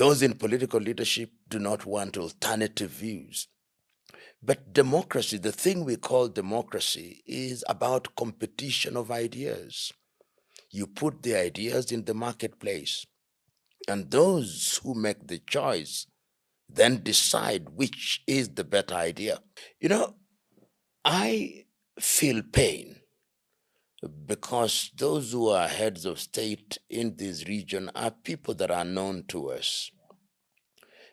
Those in political leadership do not want alternative views. But democracy, the thing we call democracy, is about competition of ideas. You put the ideas in the marketplace, and those who make the choice then decide which is the better idea. You know, I feel pain because those who are heads of state in this region are people that are known to us.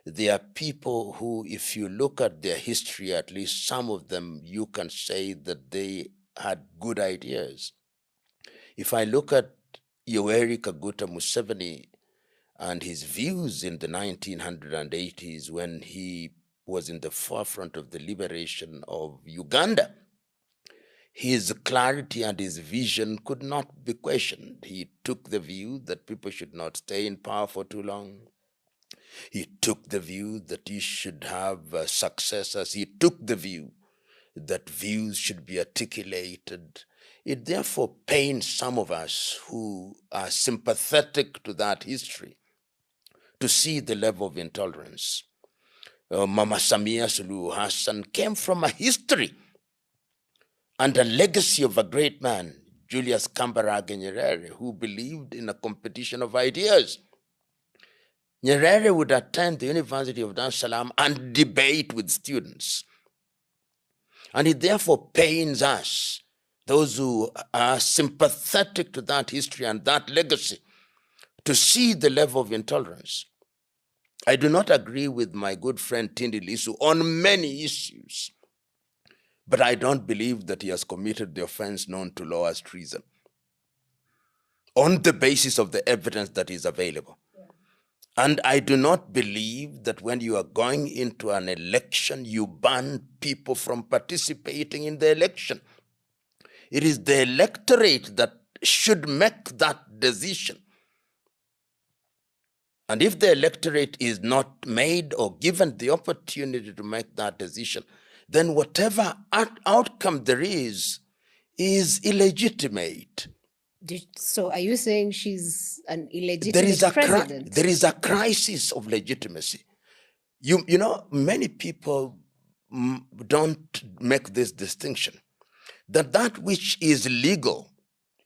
They are people who, if you look at their history, at least some of them, you can say that they had good ideas. If I look at Yoweri Kaguta Museveni and his views in the 1980s when he was in the forefront of the liberation of Uganda, his clarity and his vision could not be questioned. He took the view that people should not stay in power for too long. He took the view that you should have successors. He took the view that views should be articulated. It therefore pains some of us who are sympathetic to that history to see the level of intolerance. Mama Samia Suluhu Hassan came from a history and a legacy of a great man, Julius Kambarage Nyerere, who believed in a competition of ideas. Nyerere would attend the University of Dar es Salaam and debate with students. And it therefore pains us, those who are sympathetic to that history and that legacy, to see the level of intolerance. I do not agree with my good friend Tindi Lisu on many issues, but I don't believe that he has committed the offense known to law as treason on the basis of the evidence that is available. And I do not believe that when you are going into an election, you ban people from participating in the election. It is the electorate that should make that decision. And if the electorate is not made or given the opportunity to make that decision, then whatever outcome there is illegitimate. So are you saying she's an illegitimate president? There is a crisis of legitimacy. You know, many people don't make this distinction, that which is legal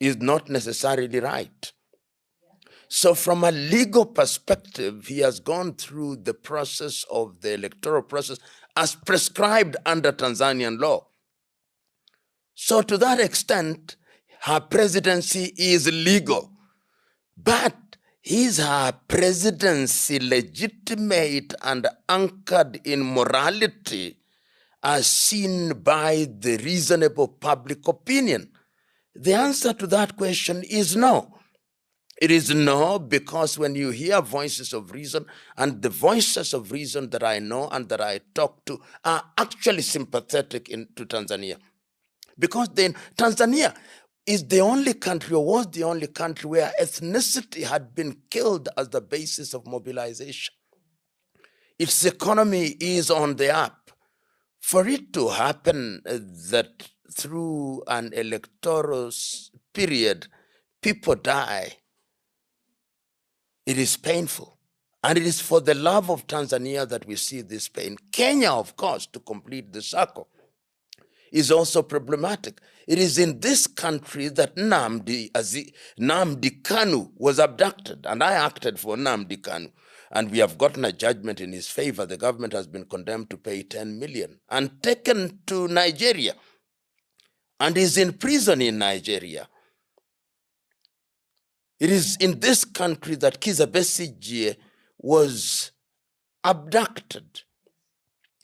is not necessarily right. So from a legal perspective, he has gone through the process of the electoral process as prescribed under Tanzanian law. So to that extent, her presidency is legal, but is her presidency legitimate and anchored in morality as seen by the reasonable public opinion? The answer to that question is no. It is no, because when you hear voices of reason, and the voices of reason that I know and that I talk to are actually sympathetic to Tanzania. Because then Tanzania is the only country, or was the only country, where ethnicity had been killed as the basis of mobilization. Its economy is on the up. For it to happen that through an electoral period, people die, it is painful. And it is for the love of Tanzania that we see this pain. Kenya, of course, to complete the circle, is also problematic. It is in this country that Nnamdi Kanu was abducted, and I acted for Nnamdi Kanu, and we have gotten a judgment in his favor. The government has been condemned to pay 10 million and taken to Nigeria and is in prison in Nigeria. It is in this country that Kizza Besigye was abducted.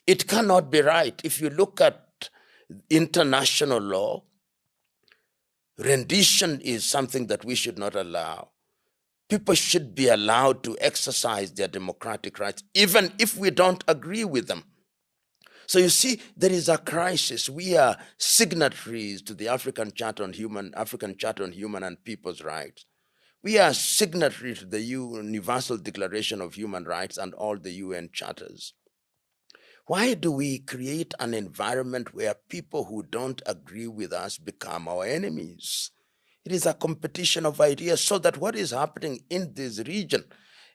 It cannot be right. If you look at international law, rendition is something that we should not allow. People should be allowed to exercise their democratic rights, even if we don't agree with them. So you see, there is a crisis. We are signatories to the African Charter on Human and People's Rights. We are signatory to the Universal Declaration of Human Rights and all the UN charters. Why do we create an environment where people who don't agree with us become our enemies? It is a competition of ideas, so that what is happening in this region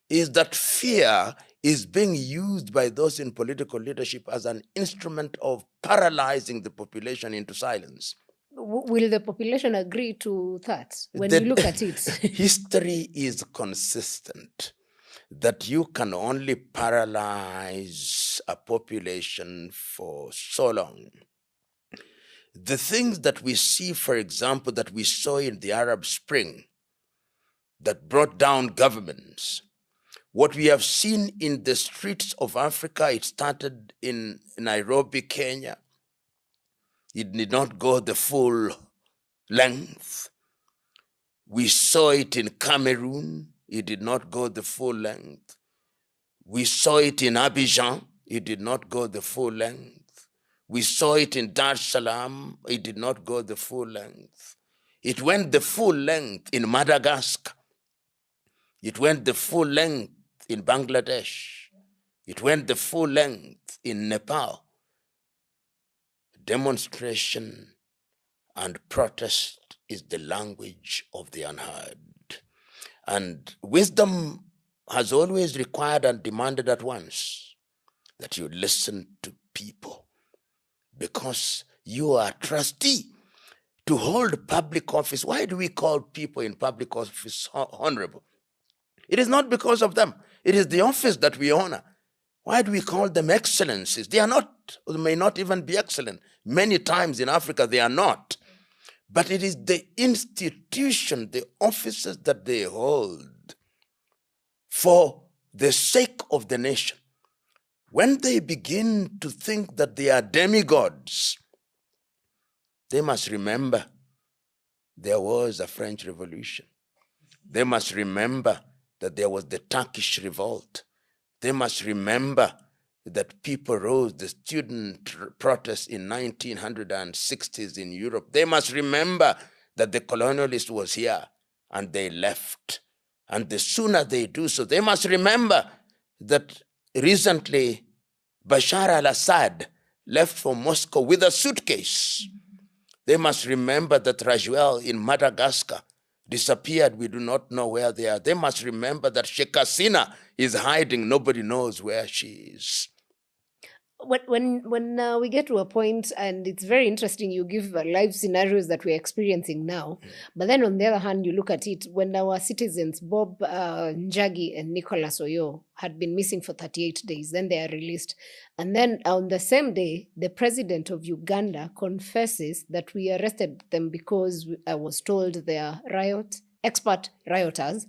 is that fear is being used by those in political leadership as an instrument of paralyzing the population into silence. Will the population agree to that when you look at it? History is consistent that you can only paralyze a population for so long. The things that we see, for example, that we saw in the Arab Spring that brought down governments, what we have seen in the streets of Africa, it started in Nairobi, Kenya. It did not go the full length. We saw it in Cameroon. It did not go the full length. We saw it in Abidjan. It did not go the full length. We saw it in Dar es Salaam. It did not go the full length. It went the full length in Madagascar. It went the full length in Bangladesh. It went the full length in Nepal. Demonstration and protest is the language of the unheard. And wisdom has always required and demanded at once that you listen to people, because you are a trustee. To hold public office, why do we call people in public office honorable? It is not because of them. It is the office that we honor. Why do we call them excellencies? They are not, or may not even be excellent. Many times in Africa, they are not. But it is the institution, the offices that they hold for the sake of the nation. When they begin to think that they are demigods, they must remember there was a French Revolution. They must remember that there was the Turkish Revolt. They must remember that people rose, the student protests in 1960s in Europe. They must remember that the colonialist was here and they left. And the sooner they do so, they must remember that recently Bashar al-Assad left for Moscow with a suitcase. They must remember that Rajuel in Madagascar disappeared. We do not know where they are. They must remember that Sheikh Hasina is hiding. Nobody knows where she is. When we get to a point, and it's very interesting, you give live scenarios that we're experiencing now. But then on the other hand, you look at it, when our citizens, Bob Njagi and Nicholas Oyo, had been missing for 38 days, then they are released. And then on the same day, the president of Uganda confesses that we arrested them because I was told they are expert rioters,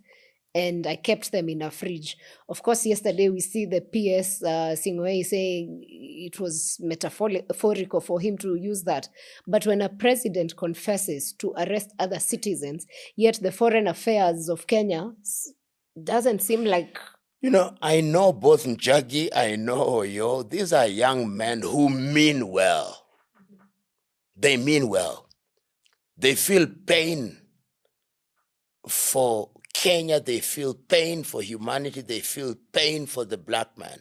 and I kept them in a fridge. Of course, yesterday we see the PS Singwei saying it was metaphorical for him to use that. But when a president confesses to arrest other citizens, yet the foreign affairs of Kenya doesn't seem like... You know, I know both Njagi, I know Oyo. These are young men who mean well. They mean well. They feel pain for Kenya, they feel pain for humanity, they feel pain for the black man.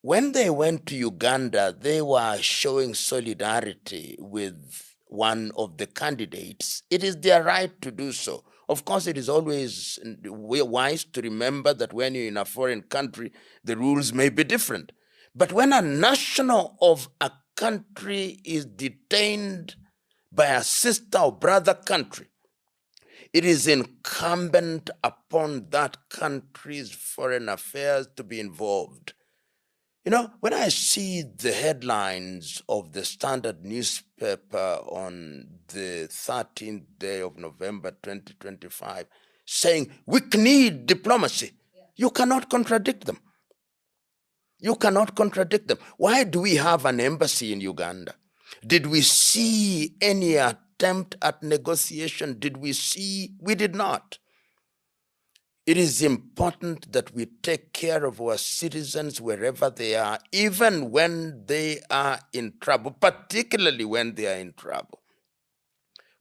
When they went to Uganda, they were showing solidarity with one of the candidates. It is their right to do so. Of course, it is always wise to remember that when you're in a foreign country, the rules may be different. But when a national of a country is detained by a sister or brother country, it is incumbent upon that country's foreign affairs to be involved. You know, when I see the headlines of the Standard newspaper on the 13th day of November 2025 saying, we need diplomacy, you cannot contradict them. You cannot contradict them. Why do we have an embassy in Uganda? Did we see any attempt at negotiation? Did we see? We did not. It is important that we take care of our citizens wherever they are, even when they are in trouble, particularly when they are in trouble.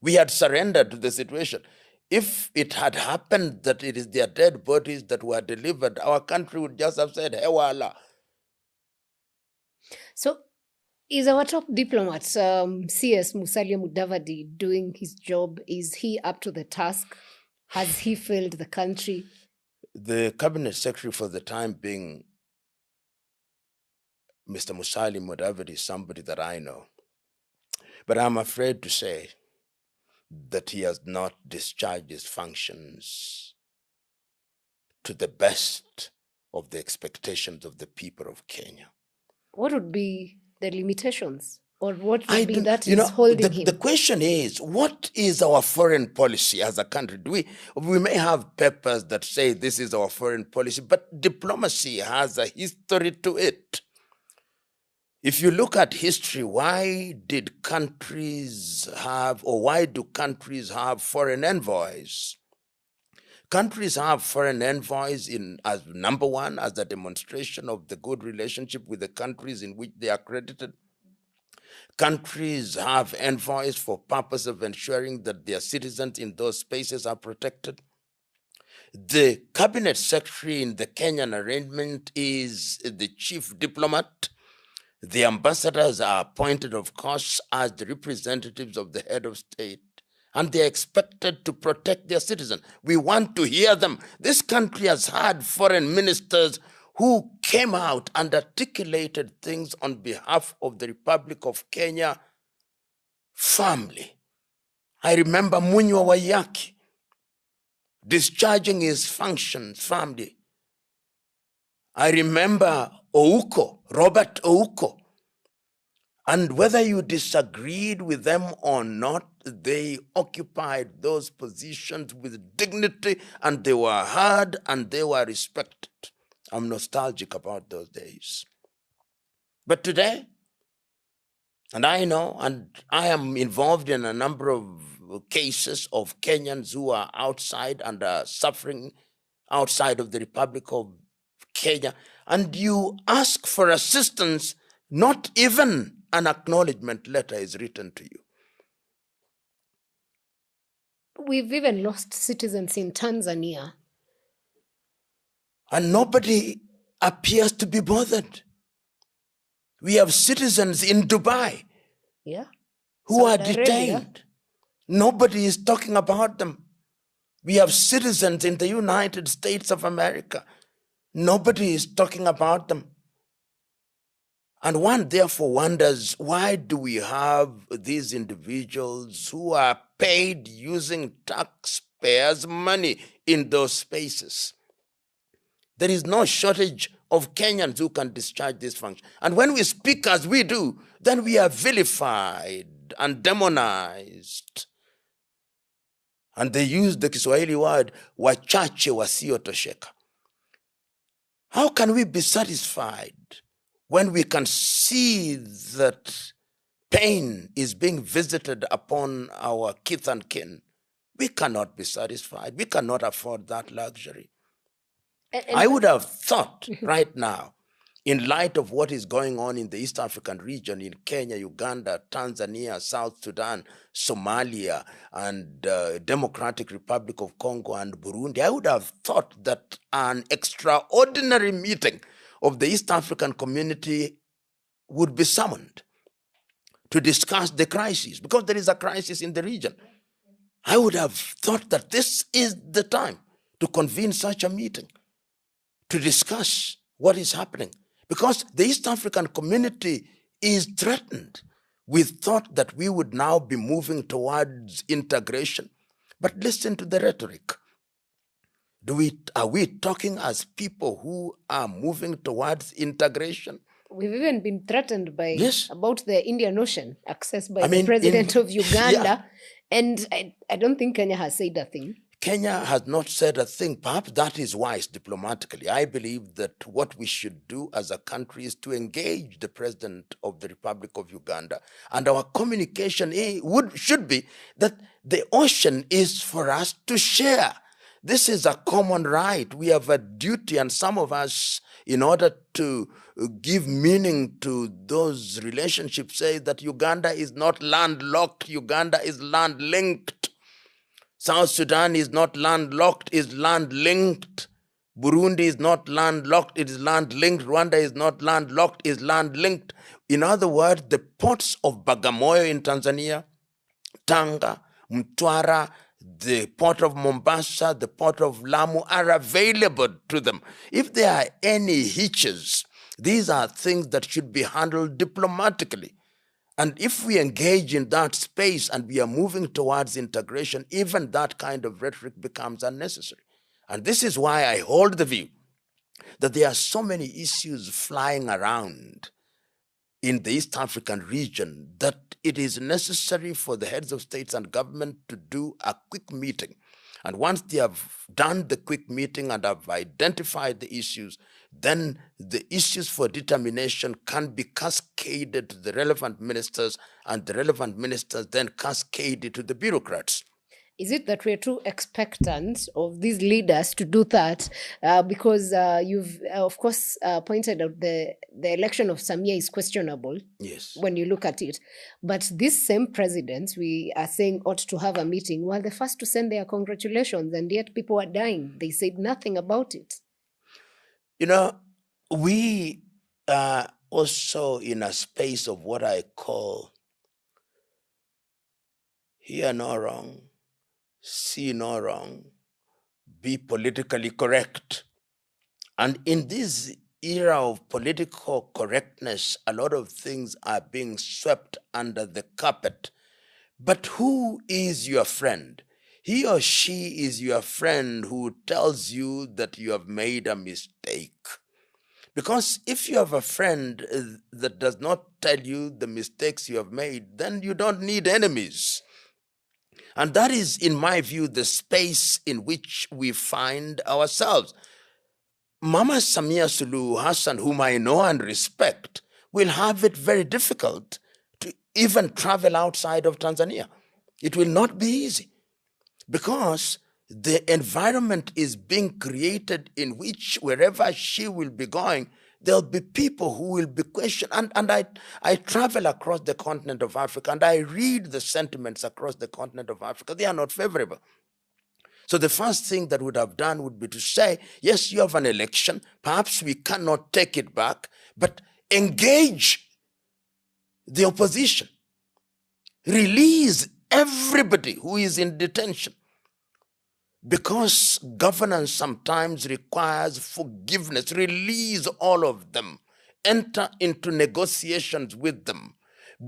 We had surrendered to the situation. If it had happened that it is their dead bodies that were delivered, our country would just have said, Hewala. So, is our top diplomat, CS Musalia Mudavadi, doing his job? Is he up to the task? Has he failed the country? The cabinet secretary for the time being, Mr. Musali Mudavadi, is somebody that I know. But I'm afraid to say that he has not discharged his functions to the best of the expectations of the people of Kenya. What would be the limitations? Or what would I be do, that you is know, holding him? the question is, what is our foreign policy as a country? We may have papers that say this is our foreign policy, but diplomacy has a history to it. If you look at history, why do countries have foreign envoys? Countries have foreign envoys as number one, as a demonstration of the good relationship with the countries in which they are credited. Countries have envoys for purpose of ensuring that their citizens in those spaces are protected. The cabinet secretary in the Kenyan arrangement is the chief diplomat. The ambassadors are appointed, of course, as the representatives of the head of state, and they're expected to protect their citizens. We want to hear them. This country has had foreign ministers who came out and articulated things on behalf of the Republic of Kenya firmly. I remember Munywa Wayaki discharging his functions firmly. I remember Robert Ouko. And whether you disagreed with them or not, they occupied those positions with dignity, and they were heard and they were respected. I'm nostalgic about those days. But today, and I know, and I am involved in a number of cases of Kenyans who are outside and are suffering outside of the Republic of Kenya, and you ask for assistance, not even an acknowledgement letter is written to you. We've even lost citizens in Tanzania. And nobody appears to be bothered. We have citizens in Dubai who are detained. Nobody is talking about them. We have citizens in the United States of America. Nobody is talking about them. And one therefore wonders, why do we have these individuals who are paid using taxpayers' money in those spaces? There is no shortage of Kenyans who can discharge this function. And when we speak as we do, then we are vilified and demonized. And they use the Kiswahili word, wachache wasiotosheka. How can we be satisfied when we can see that pain is being visited upon our kith and kin? We cannot be satisfied. We cannot afford that luxury. I would have thought right now, in light of what is going on in the East African region, in Kenya, Uganda, Tanzania, South Sudan, Somalia, and Democratic Republic of Congo and Burundi, I would have thought that an extraordinary meeting of the East African community would be summoned to discuss the crisis, because there is a crisis in the region. I would have thought that this is the time to convene such a meeting, to discuss what is happening, because the East African community is threatened. We thought that we would now be moving towards integration. But listen to the rhetoric. Are we talking as people who are moving towards integration? We've even been threatened by about the Indian Ocean accessed by the president of Uganda. And I don't think Kenya has said a thing. Kenya has not said a thing. Perhaps that is wise diplomatically. I believe that what we should do as a country is to engage the president of the Republic of Uganda. And our communication should be that the ocean is for us to share. This is a common right. We have a duty, and some of us, in order to give meaning to those relationships, say that Uganda is not landlocked, Uganda is land-linked. South Sudan is not landlocked, is land-linked. Burundi is not landlocked, it is land-linked. Rwanda is not landlocked, is land-linked. In other words, the ports of Bagamoyo in Tanzania, Tanga, Mtwara, the port of Mombasa, the port of Lamu are available to them. If there are any hitches, these are things that should be handled diplomatically. And if we engage in that space and we are moving towards integration, even that kind of rhetoric becomes unnecessary. And this is why I hold the view that there are so many issues flying around in the East African region that it is necessary for the heads of states and government to do a quick meeting. And once they have done the quick meeting and have identified the issues, then the issues for determination can be cascaded to the relevant ministers, and the relevant ministers then cascade it to the bureaucrats. Is it that we're too expectant of these leaders to do that? Because you've, of course, pointed out the election of Samia is questionable. Yes. When you look at it. But these same presidents, we are saying, ought to have a meeting, were the first to send their congratulations, and yet people are dying. They said nothing about it. You know, we are also in a space of what I call hear no wrong, see no wrong, be politically correct. And in this era of political correctness, a lot of things are being swept under the carpet. But who is your friend? He or she is your friend who tells you that you have made a mistake. Because if you have a friend that does not tell you the mistakes you have made, then you don't need enemies. And that is, in my view, the space in which we find ourselves. Mama Samia Suluhu Hassan, whom I know and respect, will have it very difficult to even travel outside of Tanzania. It will not be easy because the environment is being created in which wherever she will be going, there'll be people who will be questioned. And I travel across the continent of Africa and I read the sentiments across the continent of Africa. They are not favorable. So the first thing that would have done would be to say, yes, you have an election. Perhaps we cannot take it back, but engage the opposition. Release everybody who is in detention. Because governance sometimes requires forgiveness. Release all of them. Enter into negotiations with them.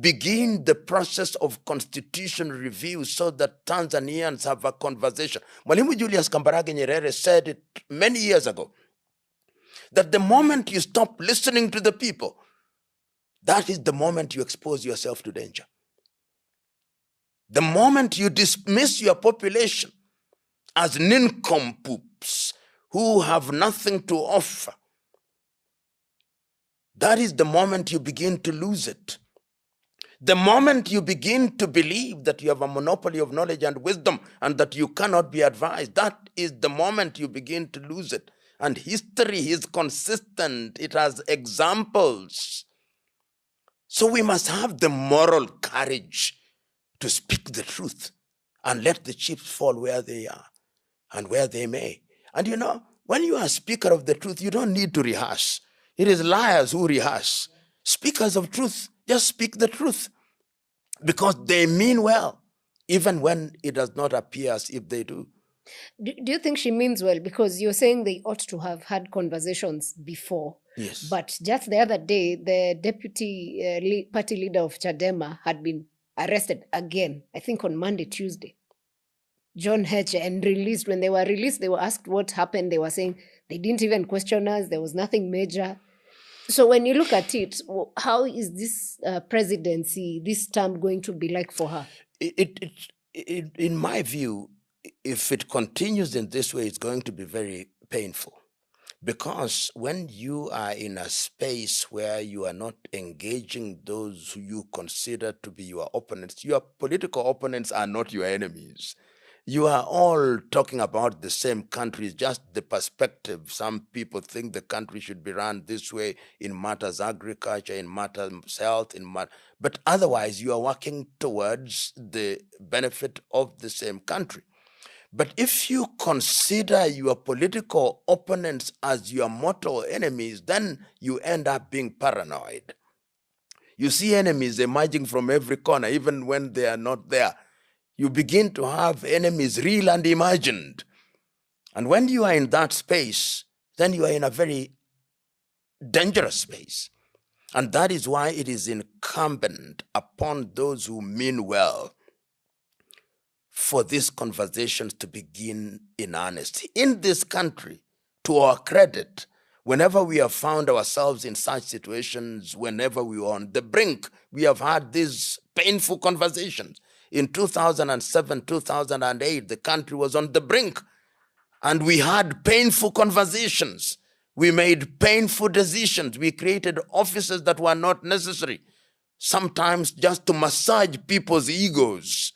Begin the process of constitution review so that Tanzanians have a conversation. Mwalimu Julius Kambarage Nyerere said it many years ago, that the moment you stop listening to the people, that is the moment you expose yourself to danger. The moment you dismiss your population as nincompoops who have nothing to offer, that is the moment you begin to lose it. The moment you begin to believe that you have a monopoly of knowledge and wisdom and that you cannot be advised, that is the moment you begin to lose it. And history is consistent. It has examples. So we must have the moral courage to speak the truth and let the chips fall where they are and where they may. And you know, when you are a speaker of the truth, you don't need to rehearse. It is liars who rehearse. Speakers of truth just speak the truth because they mean well, even when it does not appear as if they do. Do you think she means well? Because you're saying they ought to have had conversations before. Yes. But just the other day, the deputy party leader of Chadema had been arrested again, I think on Monday, Tuesday. John Heche, and released. When they were released, they were asked what happened. They were saying they didn't even question us. There was nothing major. So when you look at it, how is this presidency, this term going to be like for her? In my view, if it continues in this way, it's going to be very painful. Because when you are in a space where you are not engaging those who you consider to be your opponents, your political opponents are not your enemies. You are all talking about the same country, just the perspective. Some people think the country should be run this way in matters agriculture, in matters health, but otherwise you are working towards the benefit of the same country. But if you consider your political opponents as your mortal enemies, then you end up being paranoid. You see enemies emerging from every corner, even when they are not there. You begin to have enemies, real and imagined. And when you are in that space, then you are in a very dangerous space. And that is why it is incumbent upon those who mean well for these conversations to begin in earnest. In this country, to our credit, whenever we have found ourselves in such situations, whenever we were on the brink, we have had these painful conversations. In 2007, 2008, the country was on the brink, and we had painful conversations. We made painful decisions. We created offices that were not necessary, sometimes just to massage people's egos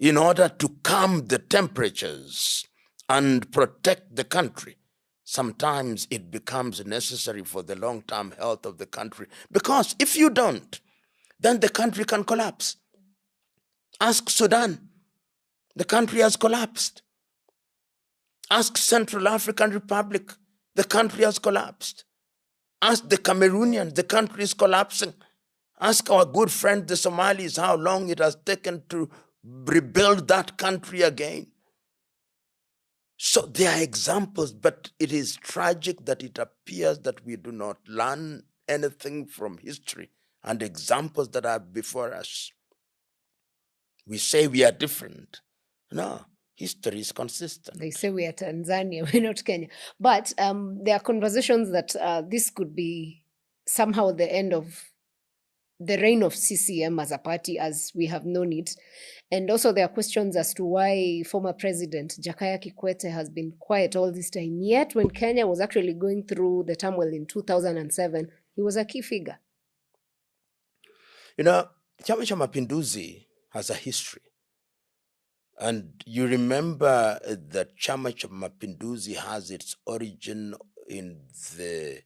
in order to calm the temperatures and protect the country. Sometimes it becomes necessary for the long-term health of the country, because if you don't, then the country can collapse. Ask Sudan. The country has collapsed. Ask Central African Republic. The country has collapsed. Ask the Cameroonians. The country is collapsing. Ask our good friend the Somalis how long it has taken to rebuild that country again. So there are examples, but it is tragic that it appears that we do not learn anything from history and examples that are before us. We say we are different. No, history is consistent. They say we are Tanzania, we're not Kenya. But there are conversations that this could be somehow the end of the reign of CCM as a party as we have known it. And also there are questions as to why former President Jakaya Kikwete has been quiet all this time. Yet when Kenya was actually going through the turmoil in 2007, he was a key figure. You know, Chama cha Mapinduzi has a history. And you remember that Chama cha Mapinduzi has its origin in the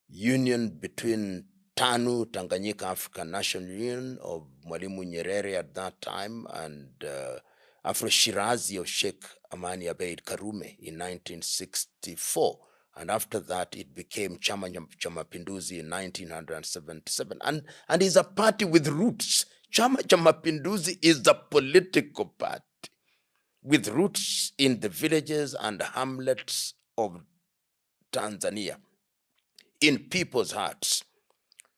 union between TANU, Tanganyika African National Union, of Mwalimu Nyerere at that time, and Afro-Shirazi of Sheikh Amani Abeid Karume in 1964. And after that, it became Chama cha Mapinduzi in 1977. And is a party with roots. Chama cha Mapinduzi is a political party with roots in the villages and hamlets of Tanzania, in people's hearts.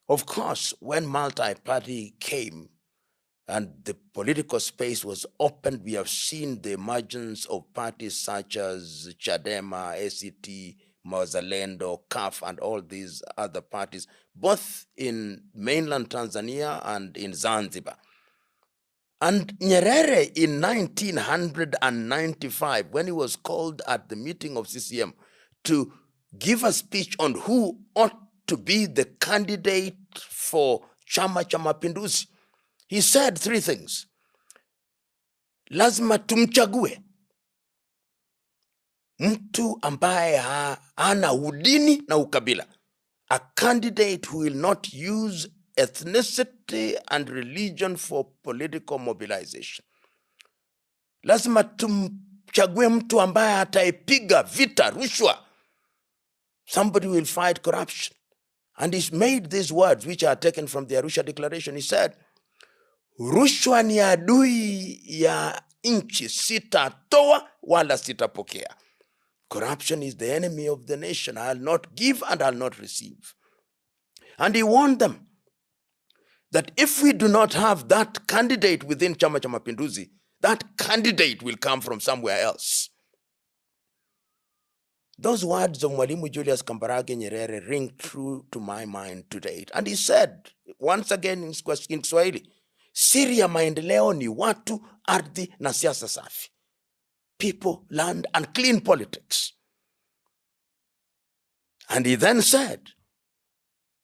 Of course, when multi-party came and the political space was opened, we have seen the emergence of parties such as Chadema, ACT, Mazalendo, CAF, and all these other parties, both in mainland Tanzania and in Zanzibar. And Nyerere in 1995, when he was called at the meeting of CCM to give a speech on who ought to be the candidate for Chama cha Mapinduzi, he said three things. Lazima tumchague mtu ambaye hana udini na ukabila, a candidate who will not use ethnicity and religion for political mobilization. Lazima tumchague mtu ambaye ataipiga vita rushwa. Somebody will fight corruption. And he's made these words, which are taken from the Arusha Declaration. He said, rushwa ni adui ya nchi, sitatoa wala sitapokea. Corruption is the enemy of the nation. I'll not give and I'll not receive. And he warned them that if we do not have that candidate within Chama cha Mapinduzi, that candidate will come from somewhere else. Those words of Mwalimu Julius Kambarage Nyerere ring true to my mind to date. And he said, once again in Kiswahili, siri ya maendeleo ni watu, ardhi na siasa safi. People, land, and clean politics. And he then said,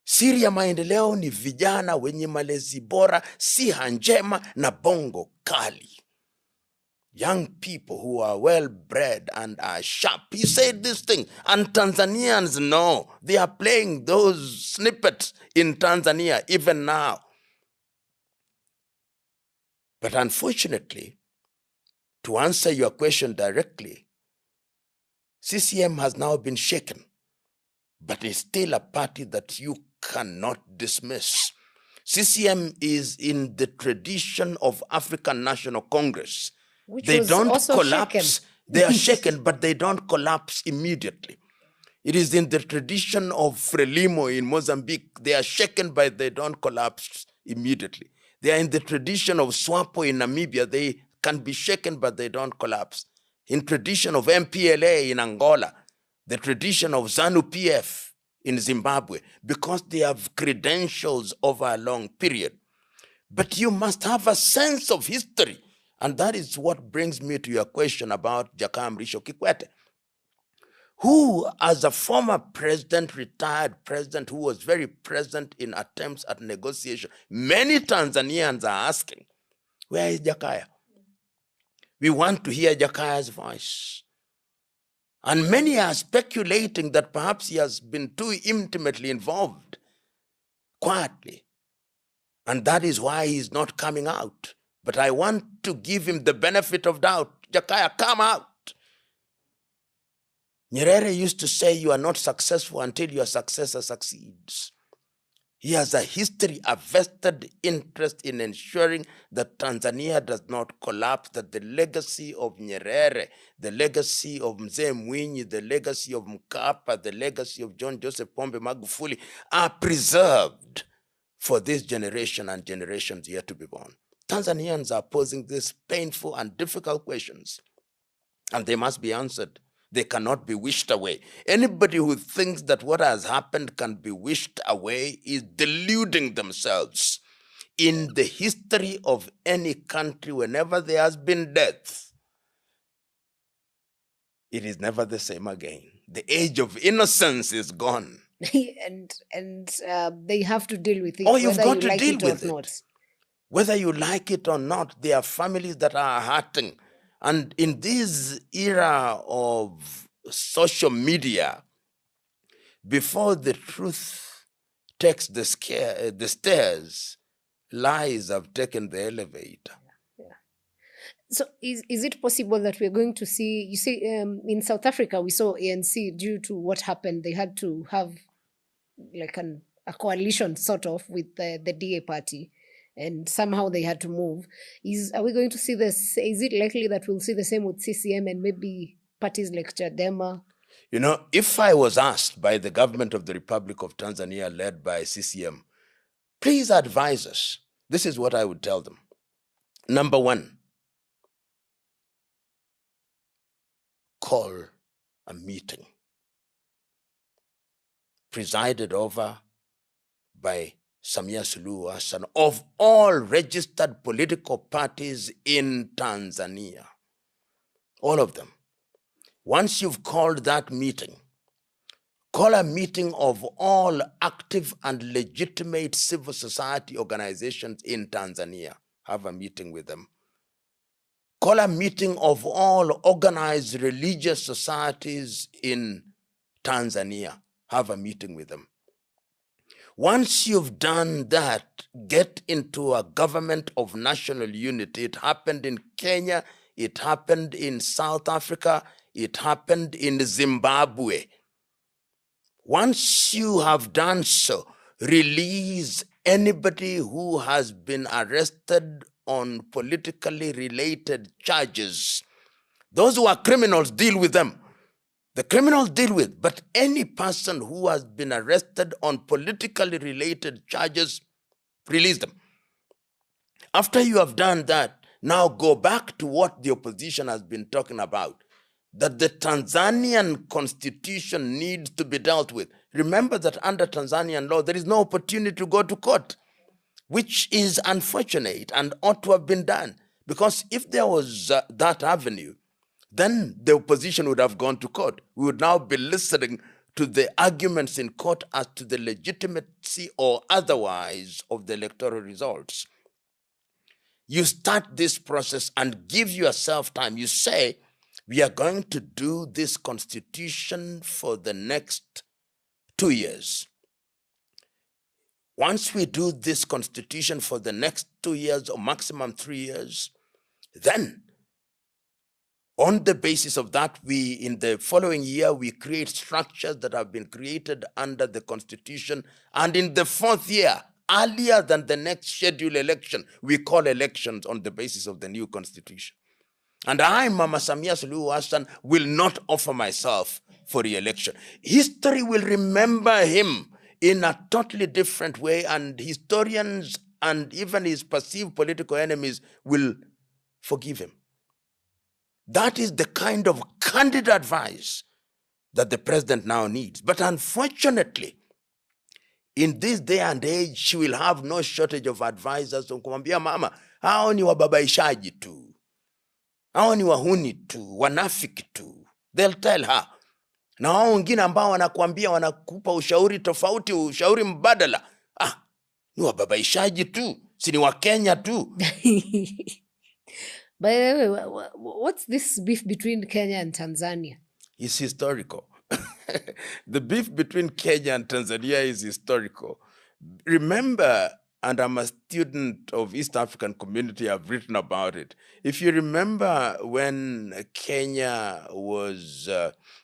siri ya maendeleo ni vijana wenye malezi bora, siha njema na bongo kali. Young people who are well-bred and are sharp. He said this thing, and Tanzanians know. They are playing those snippets in Tanzania even now. But unfortunately, to answer your question directly, CCM has now been shaken, but it's still a party that you cannot dismiss. CCM is in the tradition of African National Congress. Which They was don't also collapse. shaken. They are shaken, but they don't collapse immediately. It is in the tradition of Frelimo in Mozambique. They are shaken, but they don't collapse immediately. They are in the tradition of SWAPO in Namibia. They can be shaken, but they don't collapse. In tradition of MPLA in Angola, the tradition of ZANU-PF in Zimbabwe, because they have credentials over a long period. But you must have a sense of history. And that is what brings me to your question about Jakaya Mrisho Kikwete, who, as a former president, retired president, who was very present in attempts at negotiation. Many Tanzanians are asking, where is Jakaya? We want to hear Jakaya's voice. And many are speculating that perhaps he has been too intimately involved, quietly. And that is why he's not coming out. But I want to give him the benefit of doubt. Jakaya, come out. Nyerere used to say, you are not successful until your successor succeeds. He has a history, a vested interest in ensuring that Tanzania does not collapse, that the legacy of Nyerere, the legacy of Mzee Mwinyi, the legacy of Mkapa, the legacy of John Joseph Pombe Magufuli are preserved for this generation and generations yet to be born. Tanzanians are posing these painful and difficult questions, and they must be answered. They cannot be wished away. Anybody who thinks that what has happened can be wished away is deluding themselves. In the history of any country, whenever there has been death, it is never the same again. The age of innocence is gone. and they have to deal with it, Oh, you've whether got you to like deal it with or it. not. Whether you like it or not, there are families that are hurting. And in this era of social media, before the truth takes the stairs, lies have taken the elevator. So is it possible that we're going to see, you see, in South Africa, we saw ANC, due to what happened, they had to have like a coalition sort of with the DA party, and somehow they had to move. Are we going to see this? Is it likely that we'll see the same with CCM and maybe parties like Chadema? You know, if I was asked by the government of the Republic of Tanzania, led by CCM, please advise us, this is what I would tell them. Number one, call a meeting presided over by Samia Suluhu Hassan of all registered political parties in Tanzania. All of them. Once you've called that meeting, call a meeting of all active and legitimate civil society organizations in Tanzania. Have a meeting with them. Call a meeting of all organized religious societies in Tanzania. Have a meeting with them. Once you've done that, get into a government of national unity. It happened in Kenya, it happened in South Africa, it happened in Zimbabwe. Once you have done so, release anybody who has been arrested on politically related charges. Those who are criminals, deal with them. The criminals deal with, but any person who has been arrested on politically related charges, release them. After you have done that, now go back to what the opposition has been talking about, that the Tanzanian constitution needs to be dealt with. Remember that under Tanzanian law, there is no opportunity to go to court, which is unfortunate and ought to have been done. Because if there was that avenue, then the opposition would have gone to court. We would now be listening to the arguments in court as to the legitimacy or otherwise of the electoral results. You start this process and give yourself time. You say, we are going to do this constitution for the next 2 years. Once we do this constitution for the next 2 years or maximum 3 years, then on the basis of that, in the following year, we create structures that have been created under the constitution. And in the 4th year, earlier than the next scheduled election. We call elections on the basis of the new constitution. And I, Mama Samia Suluhu Hassan, will not offer myself for re-election. History will remember him in a totally different way, and historians and even his perceived political enemies will forgive him. That is the kind of candid advice that the president now needs. But unfortunately, in this day and age, she will have no shortage of advisors. Kumwambia mama, hao ni wababaishaji tu. Hao ni wahuni tu, wanafiki tu. They'll tell her. Na hao wengine ambao wanakuambia, wanakupa ushauri tofauti, ushauri mbadala. Ni wababaishaji tu. Si ni Wakenya tu. By the way, what's this beef between Kenya and Tanzania? It's historical. The beef between Kenya and Tanzania is historical. Remember, and I'm a student of East African community, I've written about it. If you remember when Kenya was,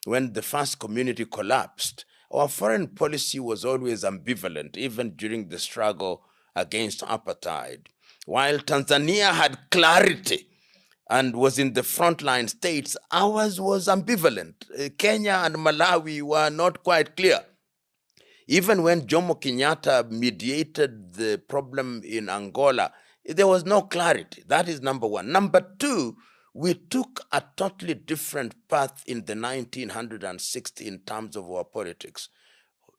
when the first community collapsed, our foreign policy was always ambivalent, even during the struggle against apartheid. While Tanzania had clarity and was in the frontline states, ours was ambivalent. Kenya and Malawi were not quite clear. Even when Jomo Kenyatta mediated the problem in Angola, there was no clarity. That is number one. Number two, we took a totally different path in the 1960s in terms of our politics.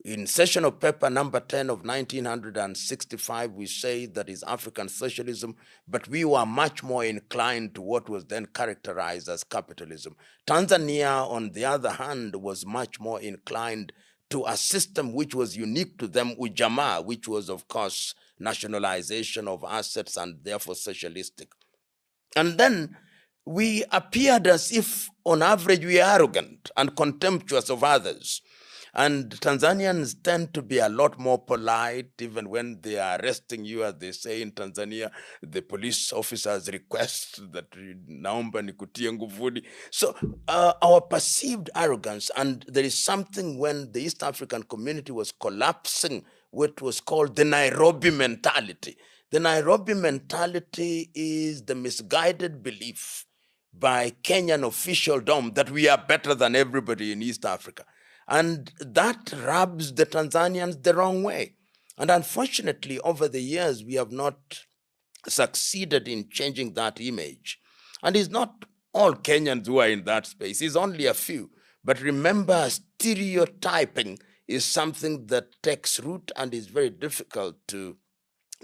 In session of paper number 10 of 1965, we say that is African socialism, but we were much more inclined to what was then characterized as capitalism. Tanzania, on the other hand, was much more inclined to a system which was unique to them, ujamaa, which was, of course, nationalization of assets and therefore socialistic. And then we appeared as if, on average, we are arrogant and contemptuous of others. And Tanzanians tend to be a lot more polite, even when they are arresting you, as they say in Tanzania, the police officers request that naomba nikutie nguvuni. So our perceived arrogance, and there is something when the East African community was collapsing, what was called the Nairobi mentality. The Nairobi mentality is the misguided belief by Kenyan officialdom that we are better than everybody in East Africa. And that rubs the Tanzanians the wrong way. And unfortunately, over the years, we have not succeeded in changing that image. And it's not all Kenyans who are in that space. It's only a few. But remember, stereotyping is something that takes root and is very difficult to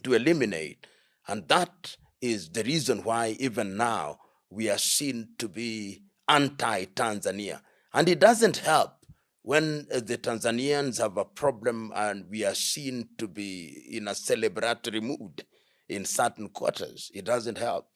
eliminate. And that is the reason why even now we are seen to be anti-Tanzania. And it doesn't help when the Tanzanians have a problem and we are seen to be in a celebratory mood in certain quarters. It doesn't help.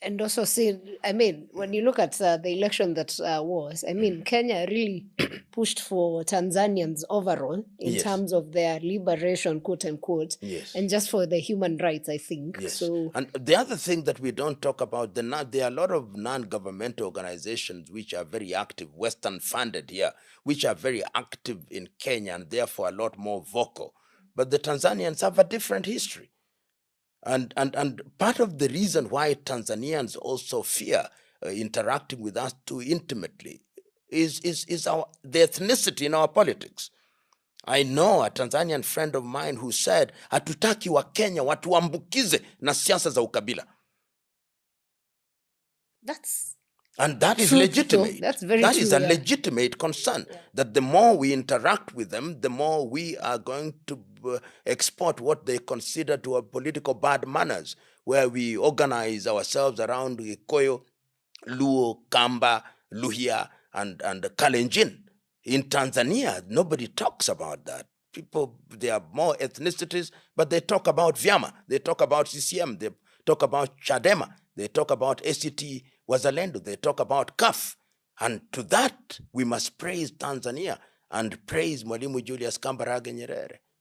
And also, see, I mean, when you look at the election that was, I mean, Kenya really pushed for Tanzanians overall in terms of their liberation, quote unquote, and just for the human rights, I think. Yes. So, and the other thing that we don't talk about, there are a lot of non-governmental organizations which are very active, Western funded here, which are very active in Kenya and therefore a lot more vocal. But the Tanzanians have a different history. And part of the reason why Tanzanians also fear interacting with us too intimately is the ethnicity in our politics. I know a Tanzanian friend of mine who said, hatutaki wa Kenya watuambukize na siasa za ukabila. And that is legitimate. That's very that true, is a legitimate concern, that the more we interact with them, the more we are going to export what they consider to have political bad manners, where we organize ourselves around Gikuyu, Luo, Kamba, Luhya, and Kalenjin. In Tanzania, nobody talks about that. People, there are more ethnicities, but they talk about Vyama, they talk about CCM, they talk about Chadema, they talk about ACT Wazalendo, they talk about CAF. And to that, we must praise Tanzania and praise Mwalimu Julius Kambarage Nyerere.